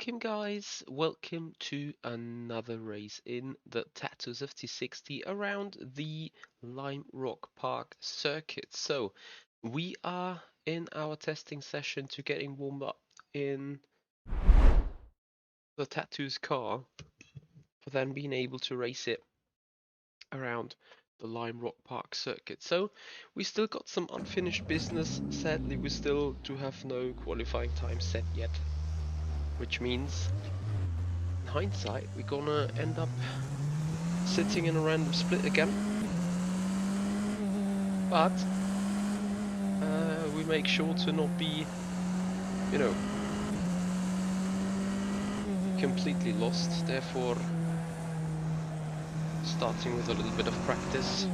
Welcome guys, welcome to another race in the Tatuus FT-60 around the Lime Rock Park circuit. So we are in our testing session to getting warmed up in the Tatuus car for then being able to race it around the Lime Rock Park circuit. So we still got some unfinished business. Sadly, we still do have no qualifying time set yet, which means in hindsight, we're gonna end up sitting in a random split again. But we make sure to not be, completely lost. Therefore, starting with a little bit of practice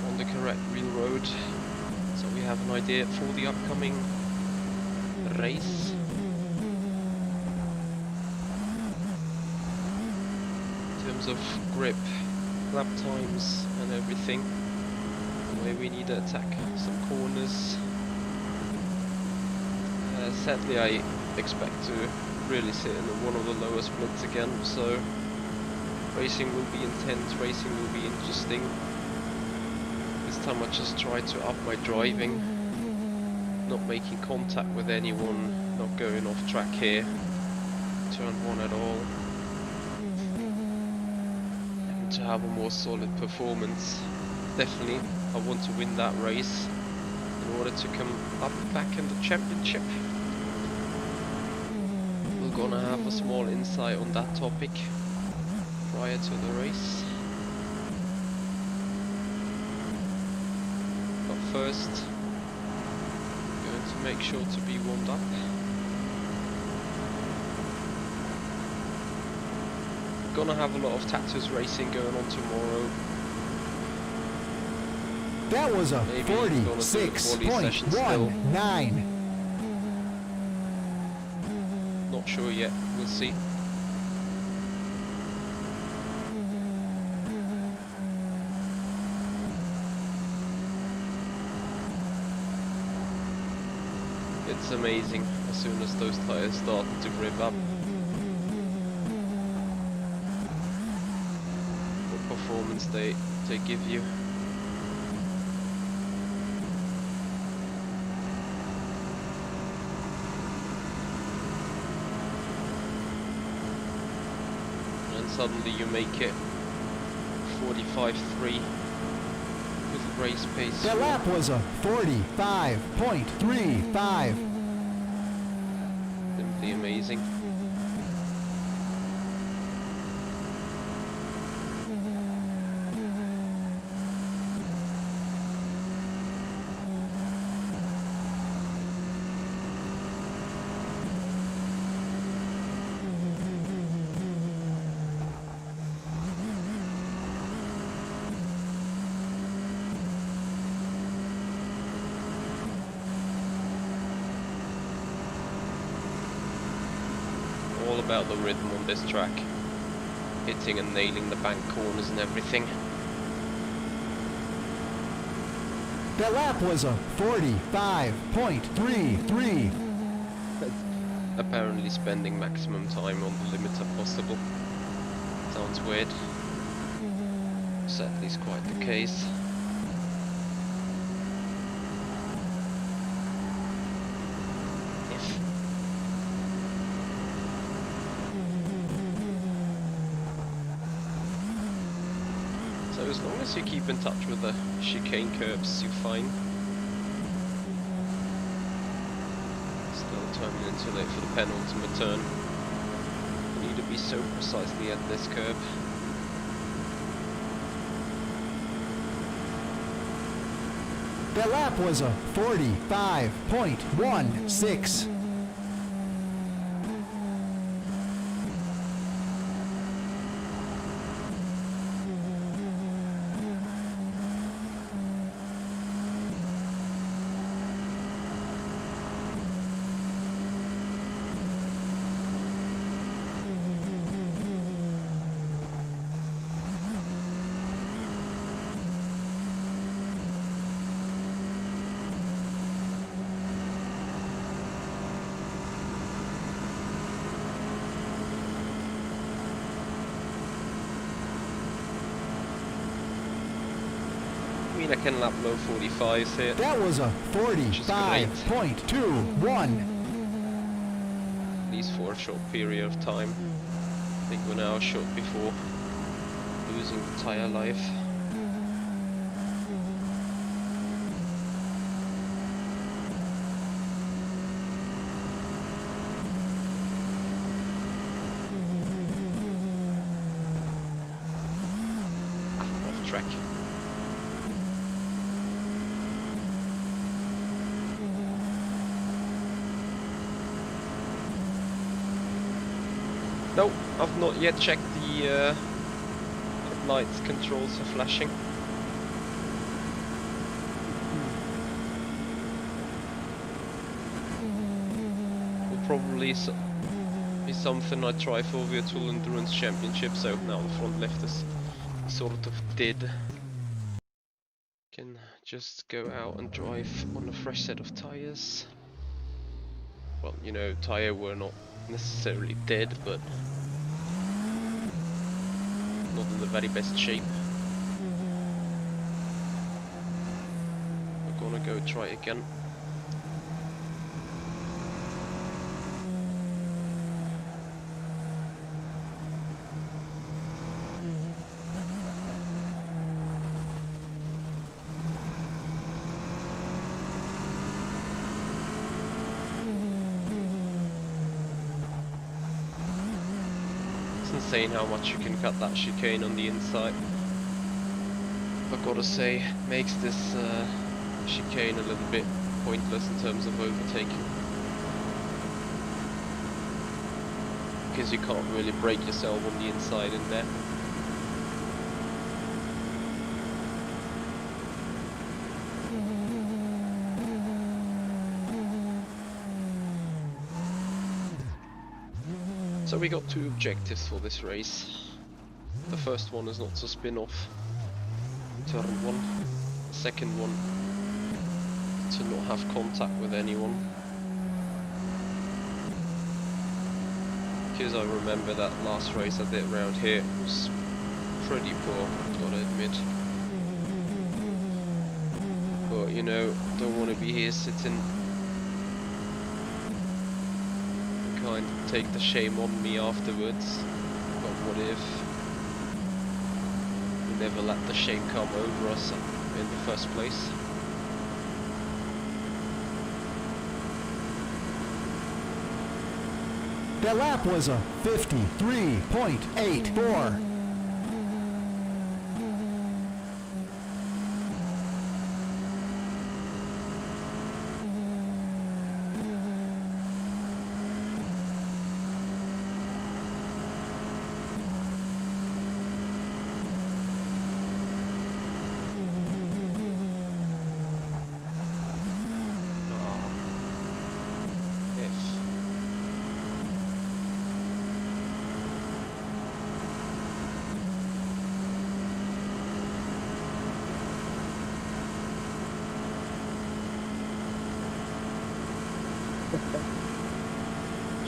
on the correct real road, so we have an idea for the upcoming race. Of grip, lap times and everything, the way we need to attack some corners. Sadly, I expect to really sit in one of the lower splits again, so racing will be intense, racing will be interesting. This time I just try to up my driving, not making contact with anyone, not going off track here, turn one at all. To have a more solid performance. Definitely, I want to win that race in order to come up back in the championship. We're gonna have a small insight on that topic prior to the race. But first, I'm going to make sure to be warmed up. Gonna have a lot of Tatuus racing going on tomorrow. That was a 46.19. Not sure yet, we'll see. It's amazing as soon as those tires start to rev up. Performance they give you. And suddenly you make it 45.3 with race pace. That lap was a 45.35. Simply amazing. All about the rhythm on this track, hitting and nailing the bank corners and everything. That lap was a 45.33. Apparently spending maximum time on the limiter possible. Sounds weird. Sadly, it's quite the case. So as long as you keep in touch with the chicane curves, you're fine. Still turning in too late for the penultimate turn. You need to be so precisely at this curve. That lap was a 45.16. mean, I can lap low 45s here. That was a Which is great. 45.21. At least for a short period of time. I think we're now short before losing the tire life. Off track. No, I've not yet checked the lights controls are flashing. Will probably be something I try for Virtual Endurance Championship, so now the front left is sort of dead. Can just go out and drive on a fresh set of tires. Well, you know, tire were not necessarily dead, but not in the very best shape. I'm gonna go try again. It's insane how much you can cut that chicane on the inside. I've gotta say, makes this chicane a little bit pointless in terms of overtaking. Because you can't really brake yourself on the inside in there. So we got two objectives for this race. The first one is not to spin off in turn 1. The second one, to not have contact with anyone. Because I remember that last race I did around here was pretty poor, I've gotta admit. But you know, don't want to be here sitting kind of take the shame on me afterwards. But what if we never let the shame come over us in the first place? That lap was a 53.84.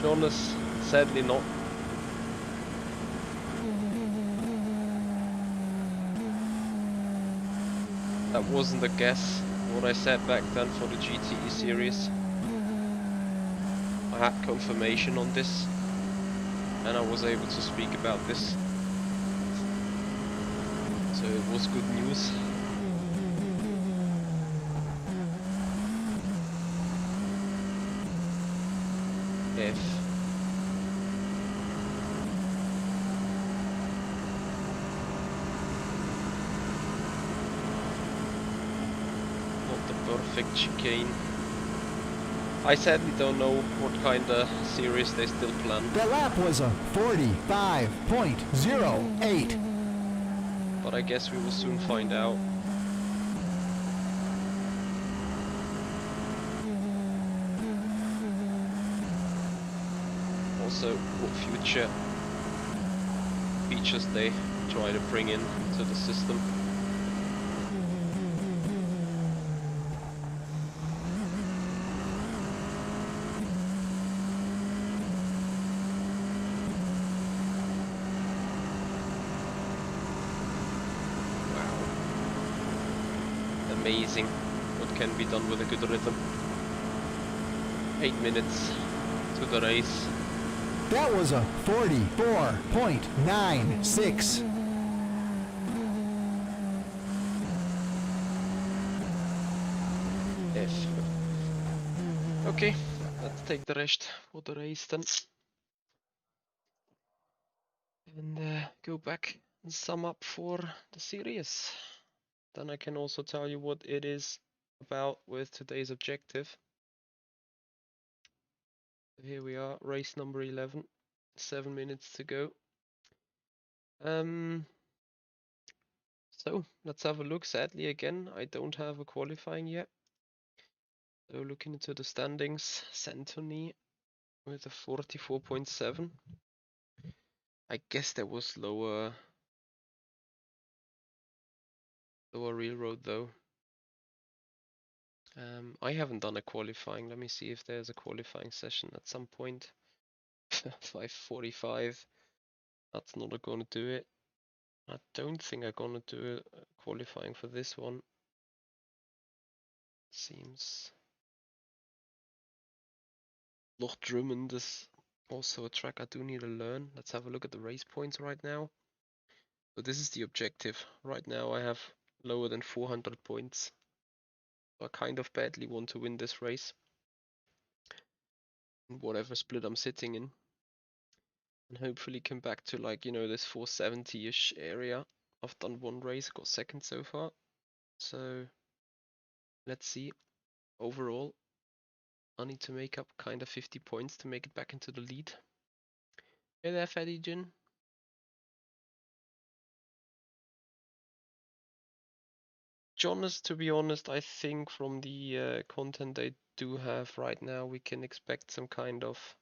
Jonas, sadly not. That wasn't a guess, what I said back then for the GTE series. I had confirmation on this, and I was able to speak about this. So it was good news. If not the perfect chicane. I sadly don't know what kind of series they still plan. That lap was a 45.08. But I guess we will soon find out. Also, what future features they try to bring in to the system. Wow. amazing what can be done with a good rhythm. 8 minutes to the race. That was a 44.96. F. Okay, let's take the rest for the race then. And go back and sum up for the series. Then I can also tell you what it is about with today's objective. Here we are, race number 11, 7 minutes to go. So let's have a look. Sadly, again, I don't have a qualifying yet. So looking into the standings, Santoni with a 44.7. I guess there was lower real road though. I haven't done a qualifying. Let me see if there's a qualifying session at some point. 5:45. That's not gonna do it. I don't think I'm gonna do a qualifying for this one. Seems Loch Drummond is also a track I do need to learn. Let's have a look at the race points right now. So this is the objective. Right now I have lower than 400 points. So I kind of badly want to win this race in whatever split I'm sitting in. And hopefully come back to like, this 470-ish area. I've done one race, got second so far. So let's see. Overall, I need to make up kind of 50 points to make it back into the lead. Hey there, Fatty Jin. Jonas, to be honest, I think from the content they do have right now, we can expect some kind of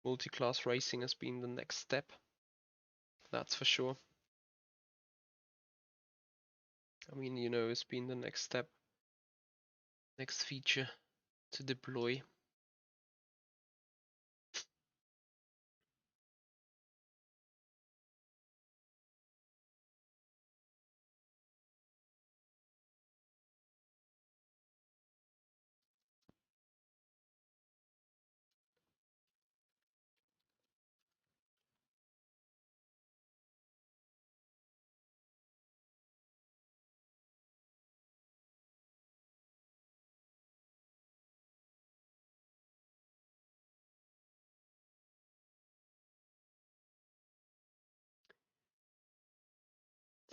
multi-class racing as being the next step. That's for sure. I mean, it's been the next step, next feature to deploy.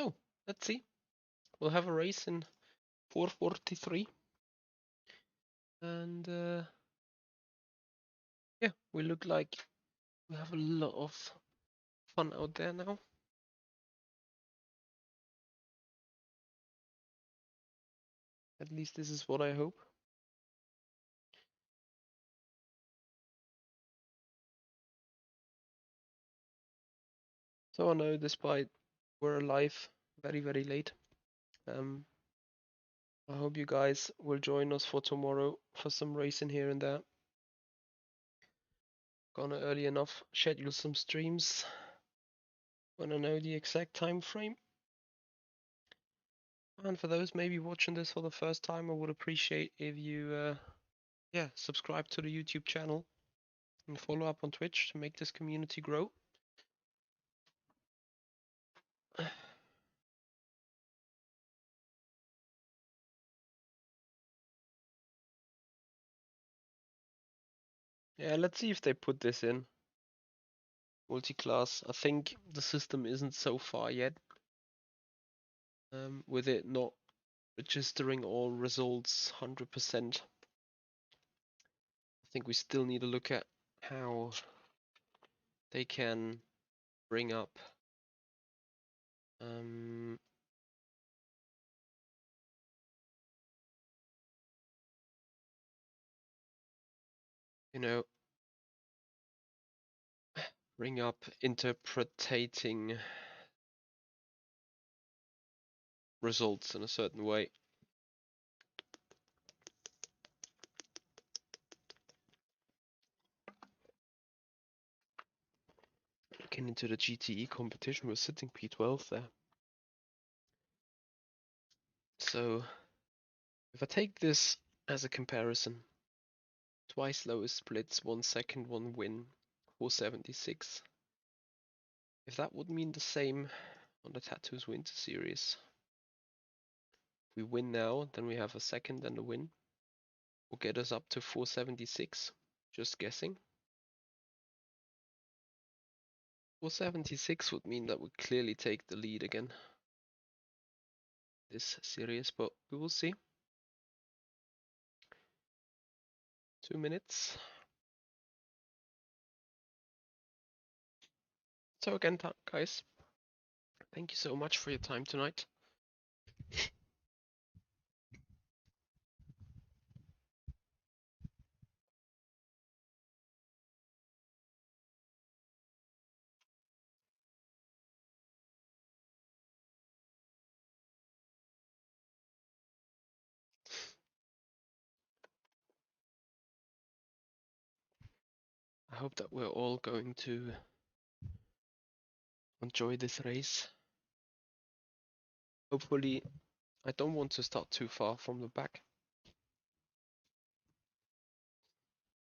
So, let's see. We'll have a race in 4:43. And yeah, we look like we have a lot of fun out there now. At least this is what I hope. So I know despite we're alive very, very late, I hope you guys will join us for tomorrow for some racing here and there. Gonna early enough schedule some streams when I know the exact time frame. And for those maybe watching this for the first time, I would appreciate if you subscribe to the YouTube channel and follow up on Twitch to make this community grow. Yeah, let's see if they put this in. Multi-class. I think the system isn't so far yet. With it not registering all results 100%. I think we still need to look at how they can bring up bring up interpreting results in a certain way. Looking into the GTE competition, we're sitting P12 there. So if I take this as a comparison, twice lowest splits, 1 second, one win, 476. If that would mean the same on the Tatuus Winter Series, if we win now, then we have a second and a win. Will get us up to 476. Just guessing. 476 would mean that we clearly take the lead again this series, but we will see. 2 minutes. So again, guys, thank you so much for your time tonight. I hope that we're all going to enjoy this race. Hopefully, I don't want to start too far from the back,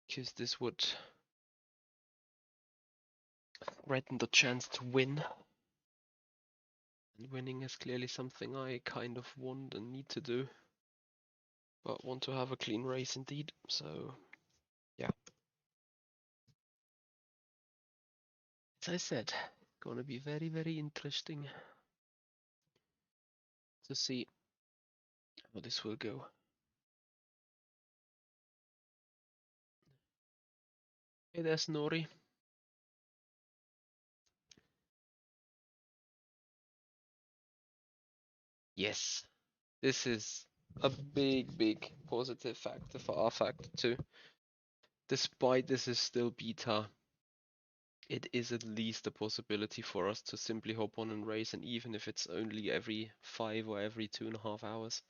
because this would threaten the chance to win. And winning is clearly something I kind of want and need to do, but want to have a clean race indeed. So yeah, as I said, it's gonna be very, very interesting to see how this will go. Hey, there's Nori. Yes, this is a big, big positive factor for rFactor too. Despite this is still beta, it is at least a possibility for us to simply hop on and race, and even if it's only every 5 or every 2.5 hours.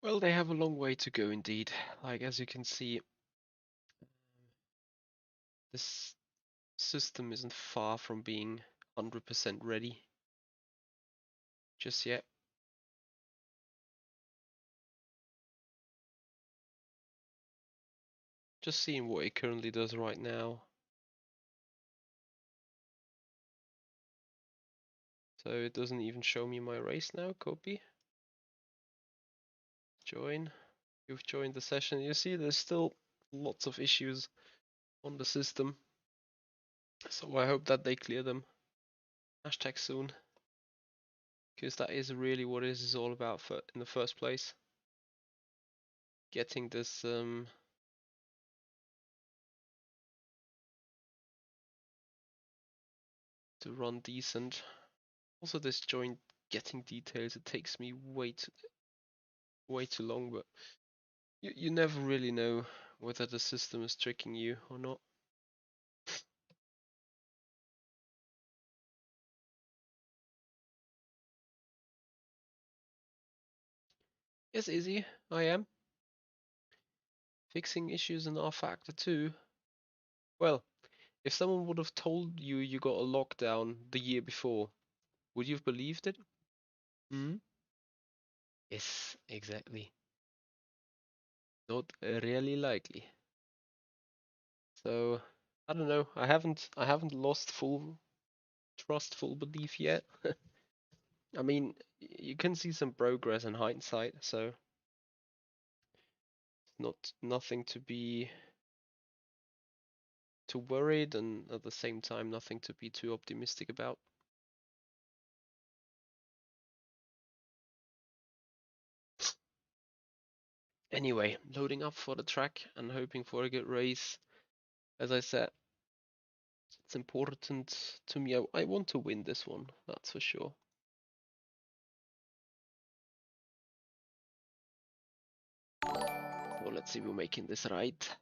Well, they have a long way to go indeed. Like, as you can see, this system isn't far from being 100% ready just yet. Just seeing what it currently does right now. So it doesn't even show me my race now. Copy. Join. You've joined the session. You see there's still lots of issues on the system. So I hope that they clear them. Hashtag soon. Because that is really what it is all about in the first place. Getting this to run decent. Also this joint getting details, it takes me way too long, but you never really know whether the system is tricking you or not. Yes, Izzy, I am. Fixing issues in rFactor 2. Well, if someone would have told you you got a lockdown the year before, would you have believed it? Hmm? Yes, exactly. Not really likely. So I don't know. I haven't lost full trust, full belief yet. I mean, you can see some progress in hindsight, so it's nothing to be too worried, and at the same time nothing to be too optimistic about. Anyway, loading up for the track and hoping for a good race. As I said, it's important to me. I want to win this one, that's for sure. Let's see, we're making this right.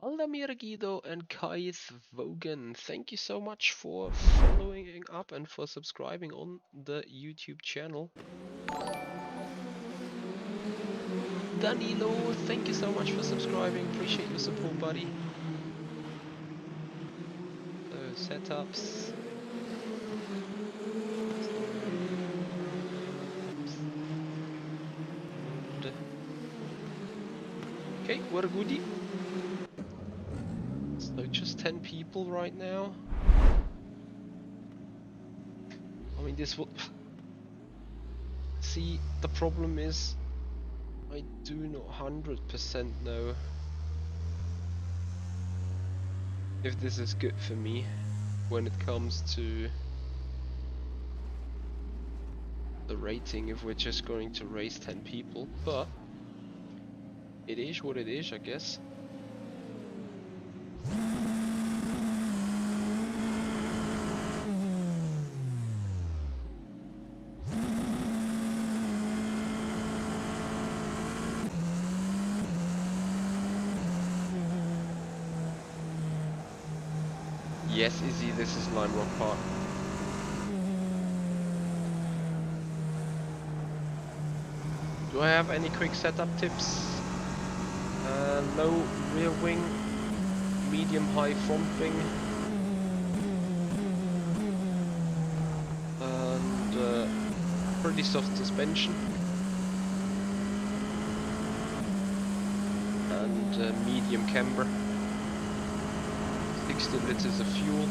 Valdemir Guido and Kais Vogan, thank you so much for following up and for subscribing on the YouTube channel. Danilo, thank you so much for subscribing, appreciate your support, buddy. So, setups. And okay, what a goodie. So just 10 people right now. I mean, this will... See, the problem is I do not 100% know if this is good for me when it comes to the rating, if we're just going to raise 10 people, but it is what it is, I guess. Yes, Izzy, this is Lime Rock Park. Do I have any quick setup tips? Low rear wing, medium high front wing, and pretty soft suspension, and medium camber, 60 liters of fuel.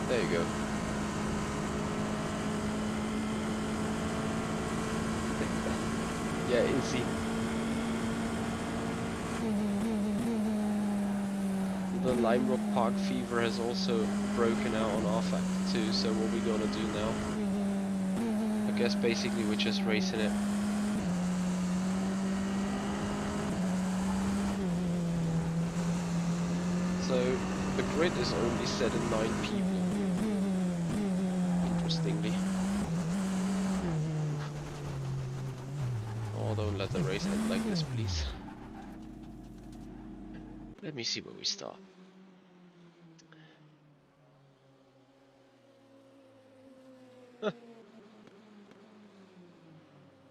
There you go. Yeah, easy. The Lime Rock Park fever has also broken out on rFactor too, so what we're gonna do now, I guess basically we're just racing it. So the grid is only set at 9 people, interestingly. Oh, don't let the race end like this, please. Let me see where we start.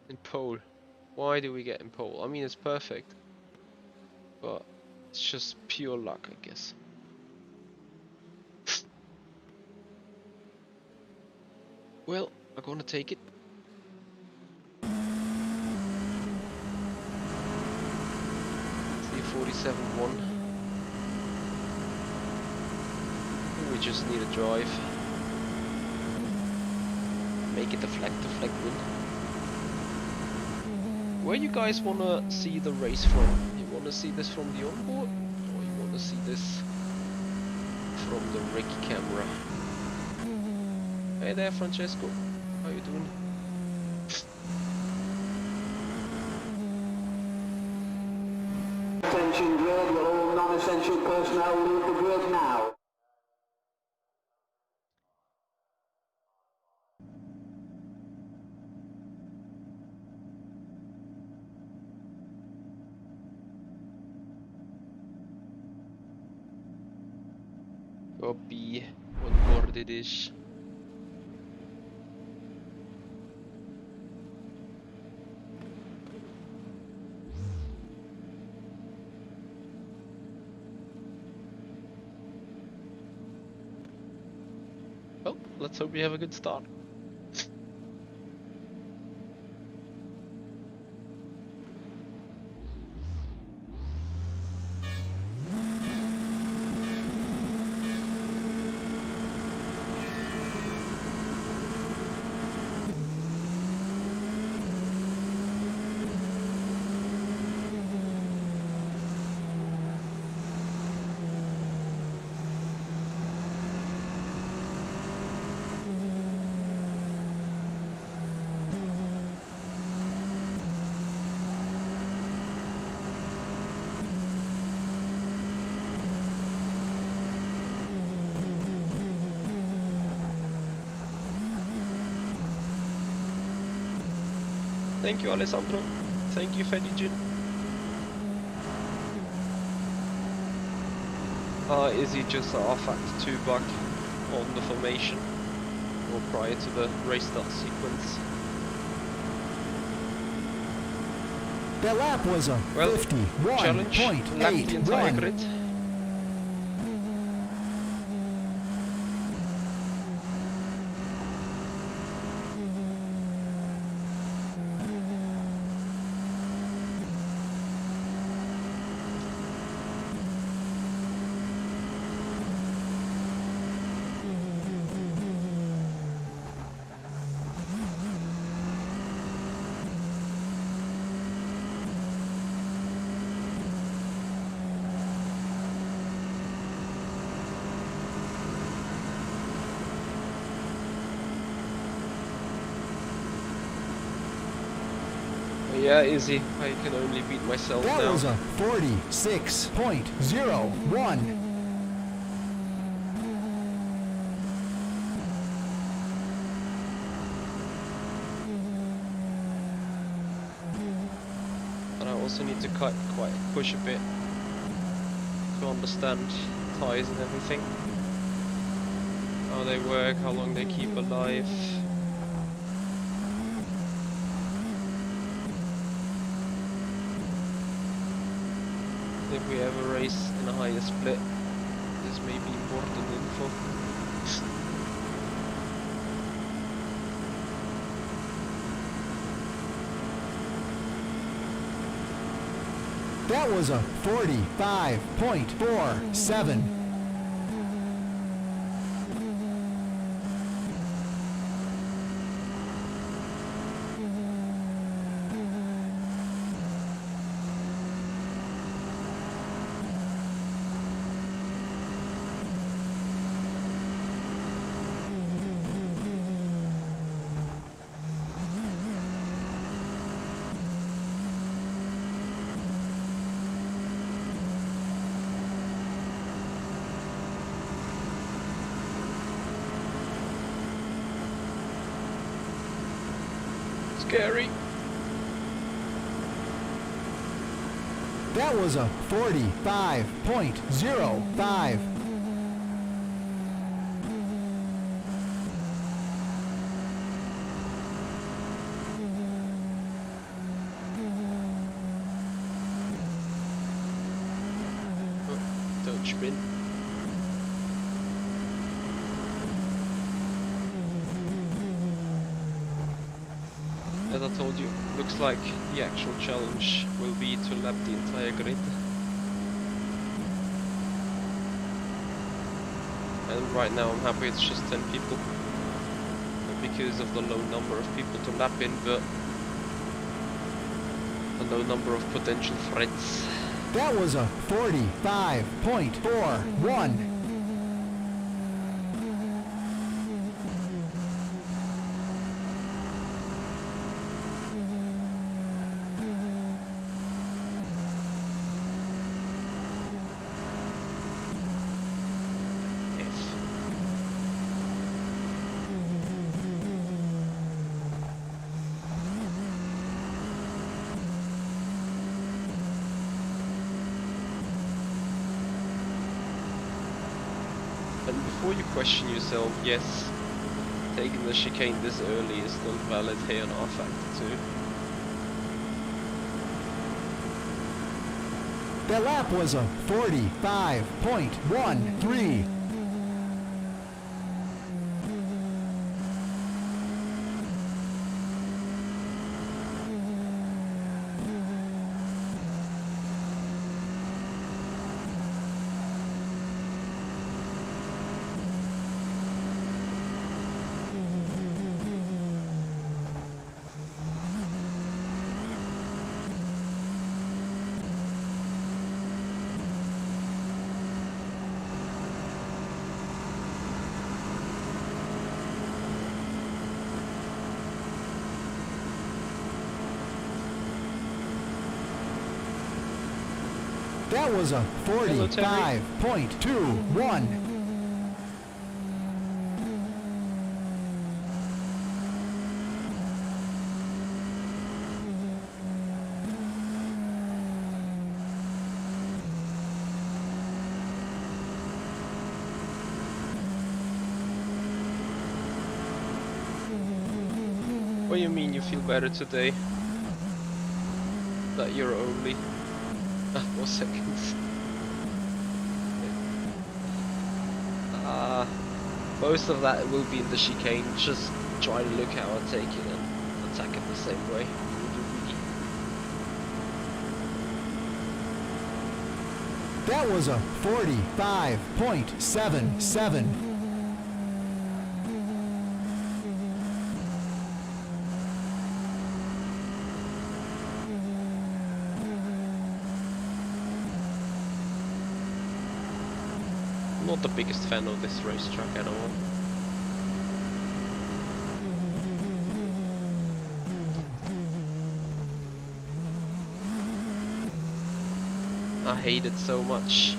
In pole. Why do we get in pole? I mean, it's perfect, but it's just pure luck, I guess. Well, I'm gonna take it. It's the 47-1. We just need a drive. Make it a flag to flag win. Where you guys wanna see the race from? You wanna see this from the onboard, or you wanna see this from the rig camera? Hey there, Francesco. How you doing? Attention grid, will all non-essential personnel leave the grid now? Copy. Onboarded-ish. Well, let's hope we have a good start. Thank you, Alessandro. Thank you, Fedijin. Is he just a rFactor 2 bug on the formation or prior to the race start sequence? That lap was a Well, challenge, lap the entire 51.81. grid. Yeah, Izzy, I can only beat myself That now. was a 46.01. And I also need to push a bit to understand ties and everything. How they work, how long they keep alive. If we ever race in a higher split, this may be important info. That was a 45.47. Scary. That was a 45.05. Don't spin. As I told you, looks like the actual challenge will be to lap the entire grid. And right now I'm happy it's just 10 people. Not because of the low number of people to lap in, but the low number of potential threats. That was a 45.41. And before you question yourself, yes, taking the chicane this early is still valid here on rFactor 2. That lap was a 45.13. That was a 45.21. What do you mean you feel better today? That you're only 4 seconds. Most of that will be in the chicane. Just try to look how I take it and attack it the same way. That was a 45.77. Not the biggest fan of this racetrack at all. I hate it so much.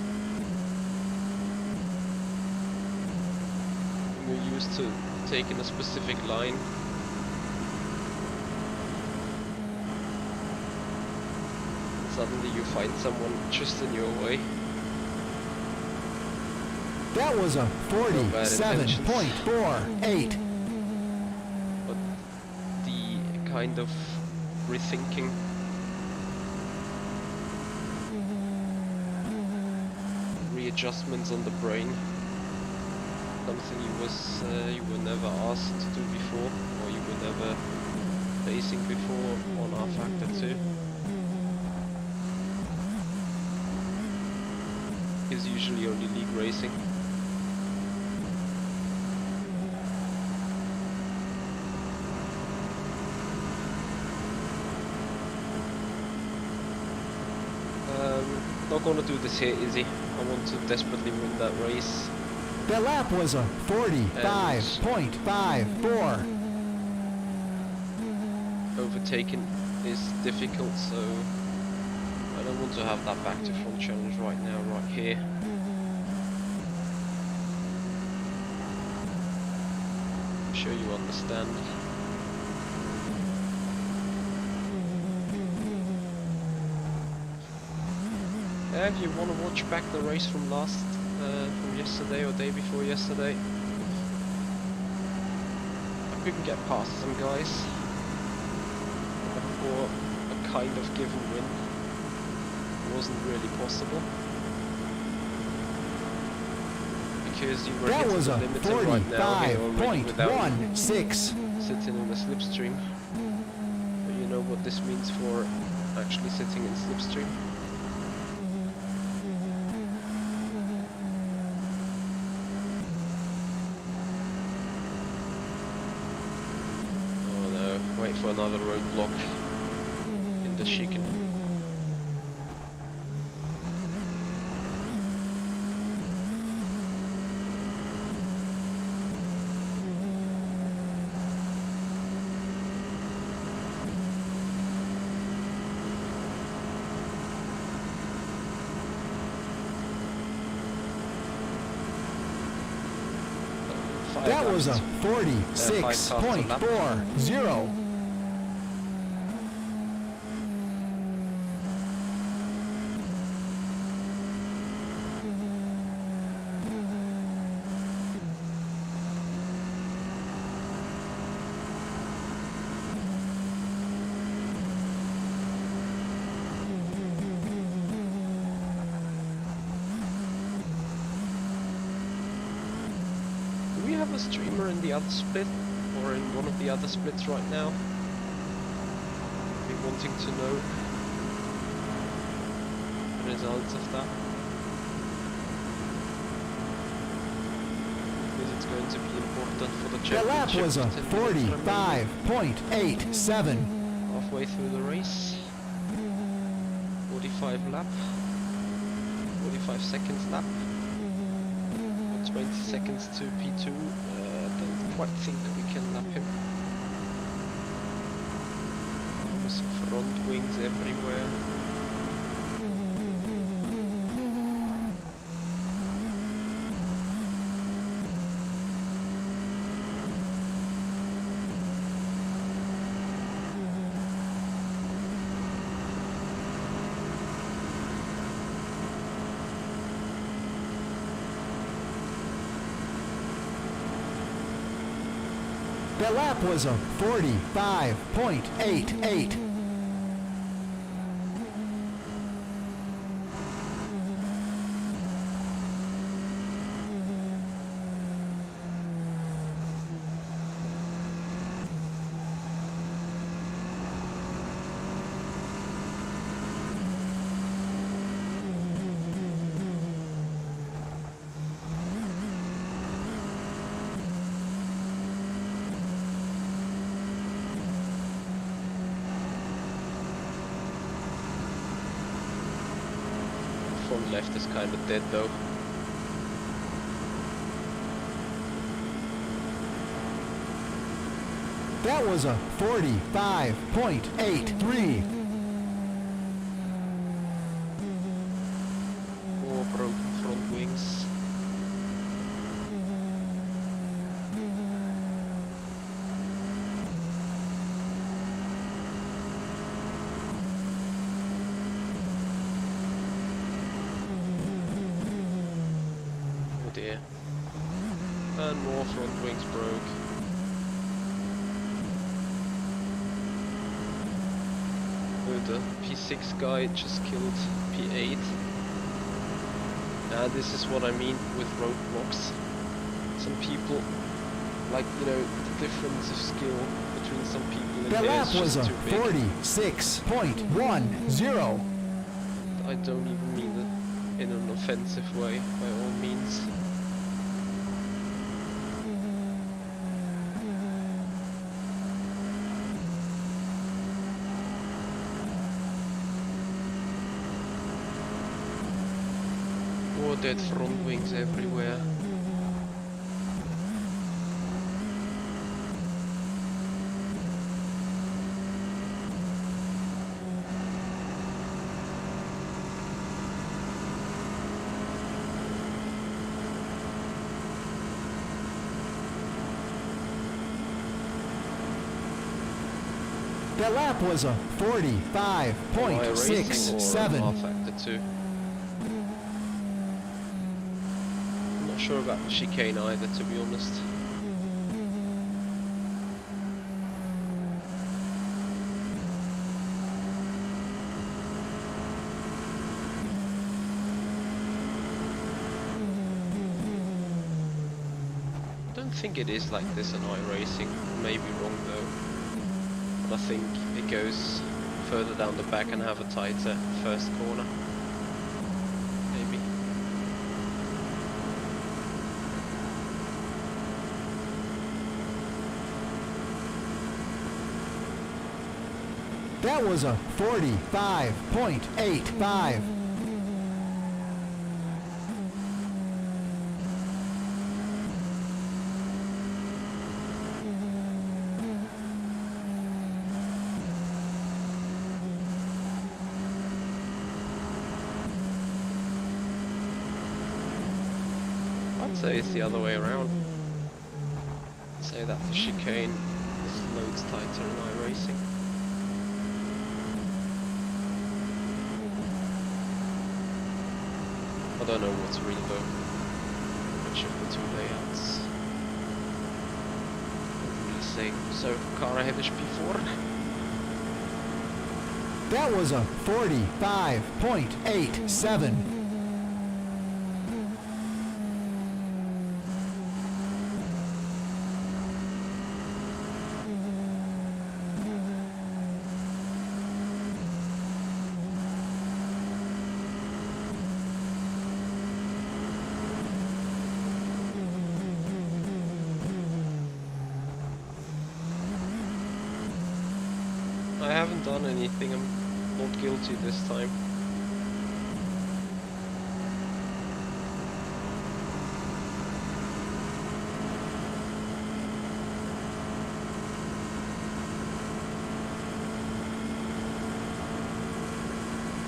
We're used to taking a specific line. Suddenly you find someone just in your way. That was a No bad 47.48. But the kind of rethinking readjustments on the brain, something you were never asked to do before, or you were never facing before on rFactor 2. Is usually only league racing. Not gonna do this here easy. I want to desperately win that race. The lap was a 45.54. Overtaking is difficult, so I don't want to have that back to front challenge right now, right here. I'm sure you understand. If you want to watch back the race from from yesterday or day before yesterday, I couldn't get past some guys for a kind of given win. It wasn't really possible because you were That hitting was the a limiter right now here already without 45.16. sitting in the slipstream. But you know what this means for actually sitting in slipstream. Wait for another roadblock in the chicane. That was a 46.40. Do we have a streamer in the other split, or in one of the other splits right now? Be wanting to know the results of that. Because it's going to be important for the The lap championship. was a 45.87. Halfway through the race. 45 lap. 45 seconds lap. 20 seconds to P2. Don't quite think we can lap him. Almost front wings everywhere. That lap was a 45.88. Front left is kind of dead though. That was a 45.83. More broken front wings. Oh dear. And more front wings broke. The P6 guy just killed P8. This is what I mean with roadblocks. Some people, like, you know, the difference of skill between some people in That here lap is was just a too big. 46.10. I don't even mean it in an offensive way, by all means. More dead front wings everywhere. That lap was a 45.67. rFactor 2. I'm not sure about the chicane either, to be honest. I don't think it is like this in iRacing. May be wrong though. I think it goes further down the back and have a tighter first corner. Maybe. That was a 45.85. I'd say it's the other way around. I'd say that the chicane is loads tighter in iRacing. I don't know what's real though. Which of the two layouts? Can't really say. So, car ahead is P4. That was a 45.87. I haven't done anything, I'm not guilty this time.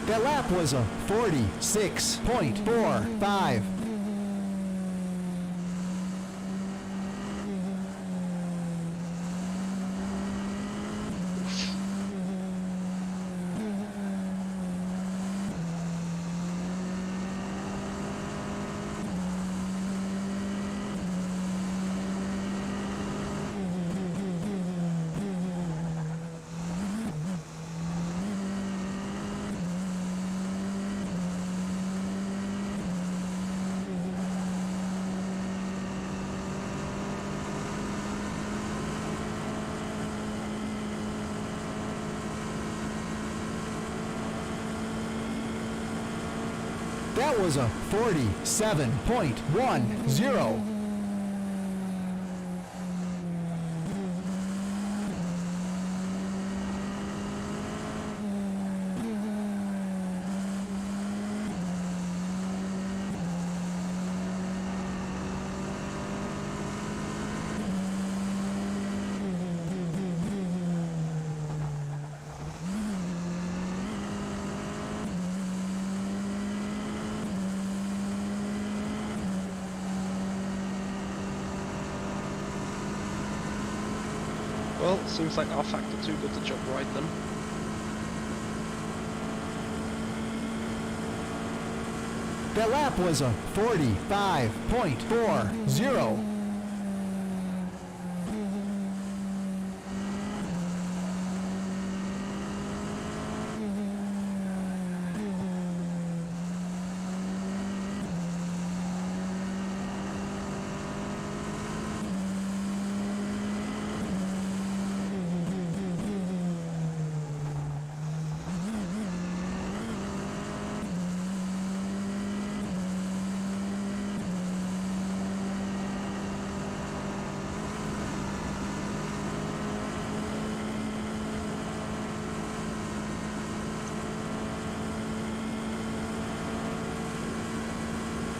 That lap was a 46.45. That was a 47.10. Well, seems like rFactor 2 got the job right then. That lap was a 45.40.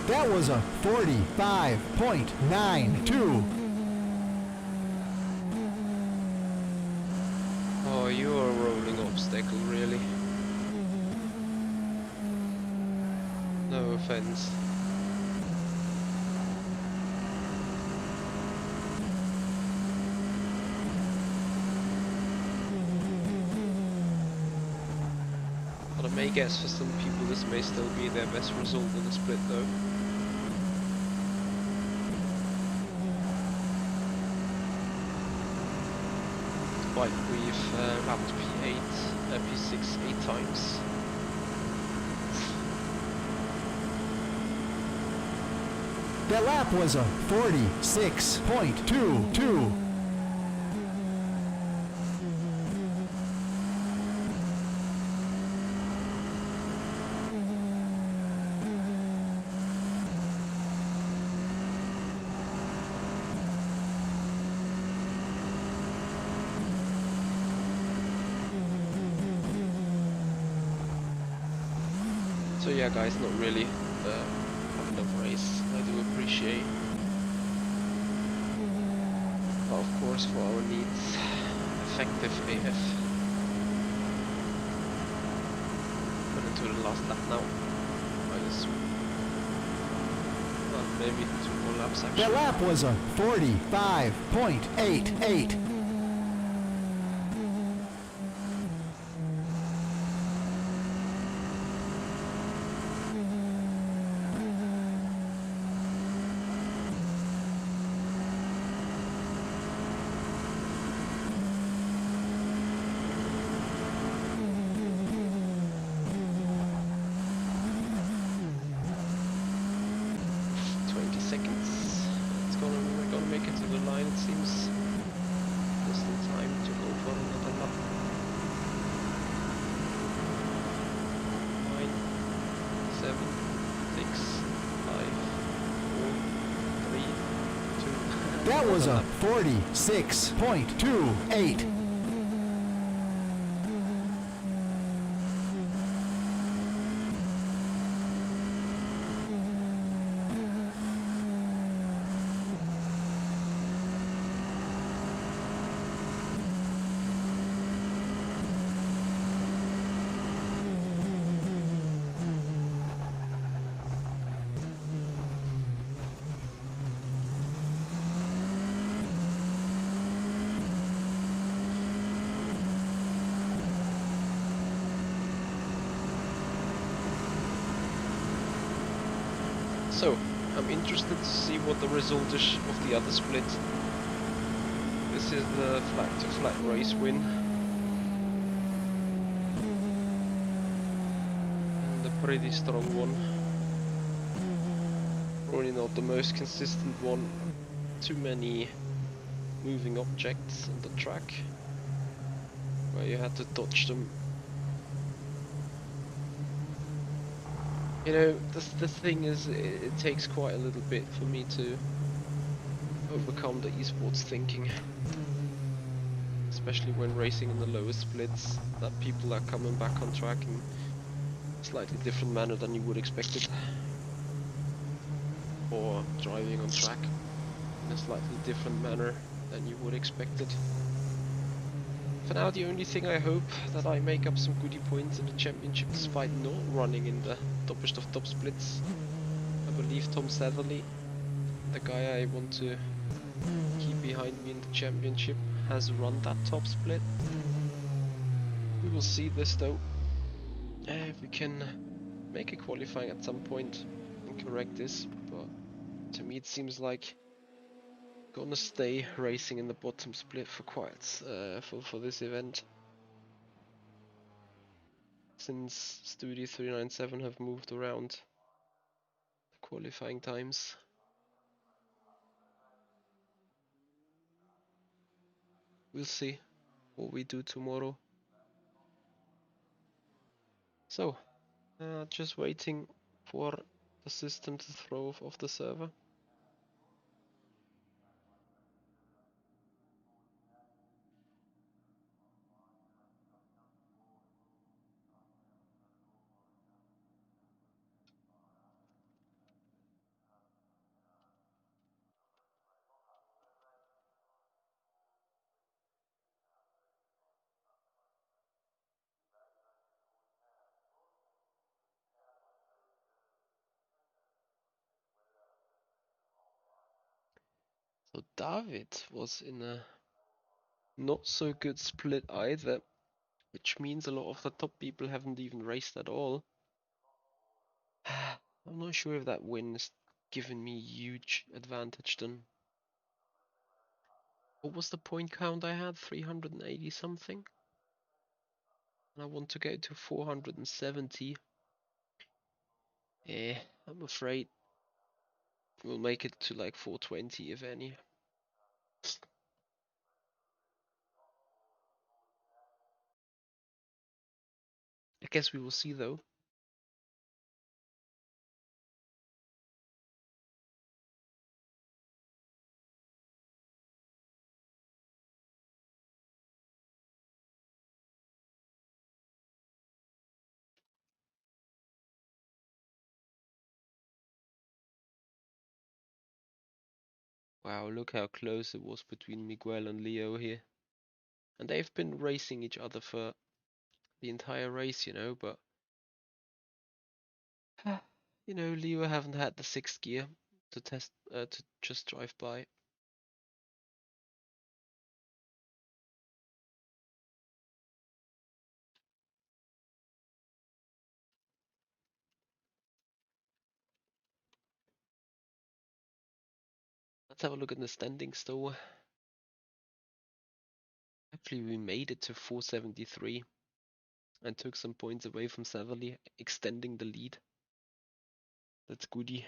That was a 45.92. Oh, you're a rolling obstacle, really. No offense. But I may guess for some people this may still be their best result in the split though. Despite we've lapped P6 8 times. That lap was a 46.22. So yeah guys, not really having a race, I do appreciate. But of course for our needs, effective AF. Went into the last lap now, I assume. Well, maybe 2 more laps actually. That lap was a 45.88. We're gonna make it to the line, it seems. Just in time to go for another lap. 9, 7, 6, 5, 4, 3, 2. That was a 46.28. So, I'm interested to see what the result is of the other split. This is the flat-to-flat race win. And a pretty strong one. Probably not the most consistent one. Too many moving objects on the track, where you had to dodge them. You know, the thing is, it takes quite a little bit for me to overcome the esports thinking, especially when racing in the lower splits, that people are coming back on track in a slightly different manner than you would expect it, or driving on track in a slightly different manner than you would expect it. For now, the only thing I hope that I make up some goodie points in the championship despite not running in the toppest of top splits. I believe Tom Satherley, the guy I want to keep behind me in the championship, has run that top split. We will see this though. If we can make a qualifying at some point and correct this, but to me it seems like gonna stay racing in the bottom split for quite for this event, since Studio 397 have moved around the qualifying times. We'll see what we do tomorrow. So, just waiting for the system to throw off the server. So David was in a not so good split either, which means a lot of the top people haven't even raced at all. I'm not sure if that win is giving me huge advantage then. What was the point count I had? 380 something? And I want to go to 470. I'm afraid we'll make it to like 420 if any. I guess we will see though. Wow, look how close it was between Miguel and Leo here. And they've been racing each other for the entire race, you know, but you know, Leo haven't had the sixth gear to test to just drive by. Let's have a look at the standings though. Actually, we made it to 473 and took some points away from Saverly, extending the lead. That's goody.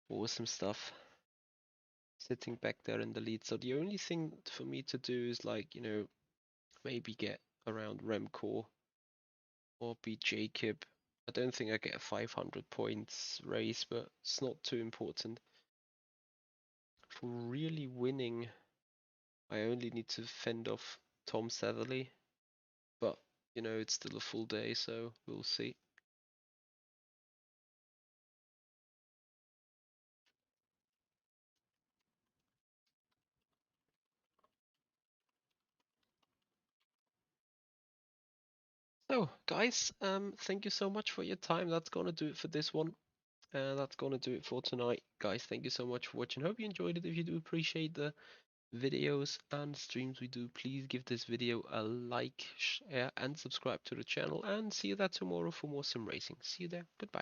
Awesome stuff. Sitting back there in the lead. So the only thing for me to do is like, you know, maybe get around Remco or beat Jacob. I don't think I get a 500 points race, but it's not too important. For really winning, I only need to fend off Tom Satherley, but you know, it's still a full day, so we'll see. So, guys, thank you so much for your time. That's gonna do it for this one. That's gonna do it for tonight, guys. Thank you so much for watching. Hope you enjoyed it. If you do appreciate the videos and streams we do, please give this video a like, share, and subscribe to the channel. And see you there tomorrow for more sim racing. See you there. Goodbye.